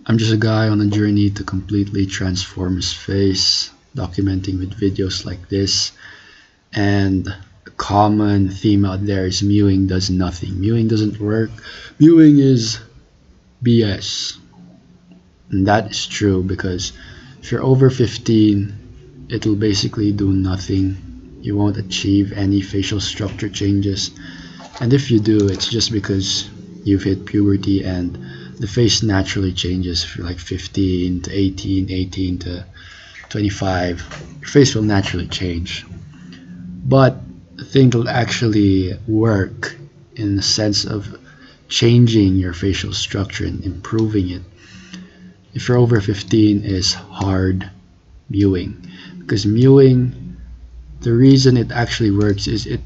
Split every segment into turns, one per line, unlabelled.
I'm just a guy on a journey to completely transform his face, documenting with videos like this. And a common theme out there is mewing does nothing. Mewing doesn't work. Mewing is BS. And that is true because if you're over 15, it'll basically do nothing. You won't achieve any facial structure changes. And if you do, it's just because you've hit puberty and the face naturally changes. If you're like 15 to 18, 18 to 25, your face will naturally change. But the thing will actually work in the sense of changing your facial structure and improving it if you're over 15 is hard mewing. Because mewing, the reason it actually works is it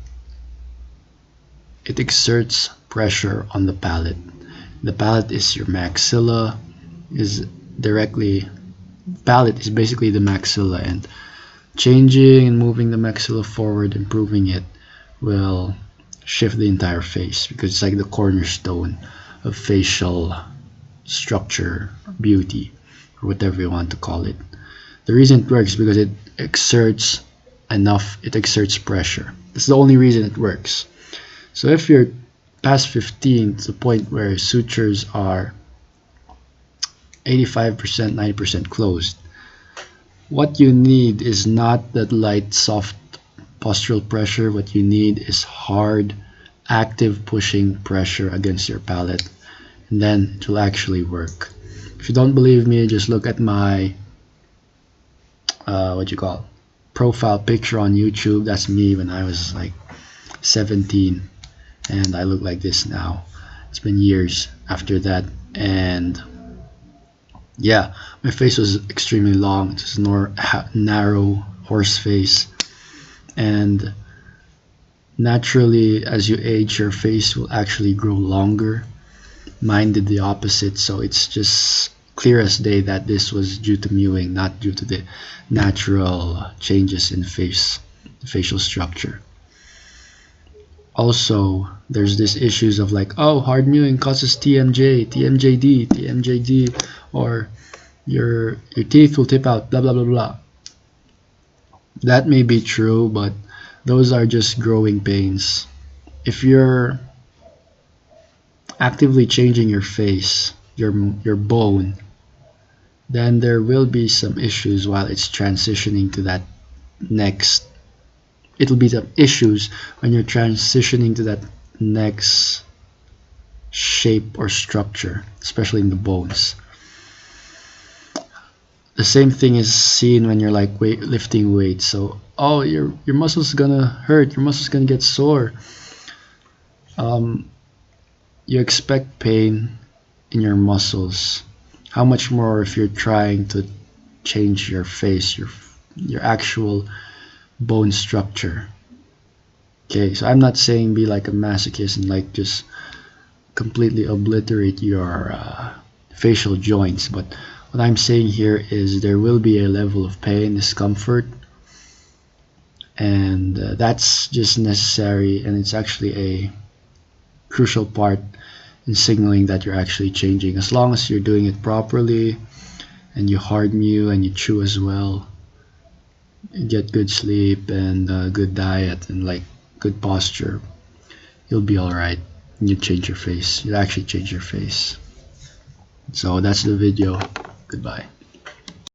exerts pressure on the palate. The palate is your maxilla, is directly palate is basically the maxilla, and changing and moving the maxilla forward, improving it, will shift the entire face because it's like the cornerstone of facial structure, beauty, or whatever you want to call it. The reason it works is because it exerts pressure. That's the only reason it works. So if you're past 15 to the point where sutures are 85%, 90% closed, what you need is not that light, soft postural pressure. What you need is hard, active pushing pressure against your palate, and then it will actually work. If you don't believe me, just look at my profile picture on YouTube. That's me when I was like 17, and I look like this now. It's been years after that, and yeah, my face was extremely long. It's a narrow horse face, and naturally as you age your face will actually grow longer. Mine did the opposite, so it's just clear as day that this was due to mewing, not due to the natural changes in facial structure. Also, there's this issues of like, oh, hard mewing causes TMJ, TMJD, or your teeth will tip out, blah blah blah blah. That may be true, but those are just growing pains. If you're actively changing your face, your bone, then there will be some issues while it's transitioning to that next. It'll be some issues when you're transitioning to that next shape or structure, especially in the bones. The same thing is seen when you're like lifting weights. So, oh, your muscles gonna hurt, your muscles gonna get sore. You expect pain in your muscles. How much more if you're trying to change your face, your actual bone structure. Okay, so I'm not saying be like a masochist and like just completely obliterate your facial joints, but what I'm saying here is there will be a level of pain, discomfort, and that's just necessary, and it's actually a crucial part in signaling that you're actually changing. As long as you're doing it properly and you hard mew and you chew as well, you get good sleep and good diet and like good posture, you'll be all right. You change your face. You actually change your face. So that's the video. Goodbye.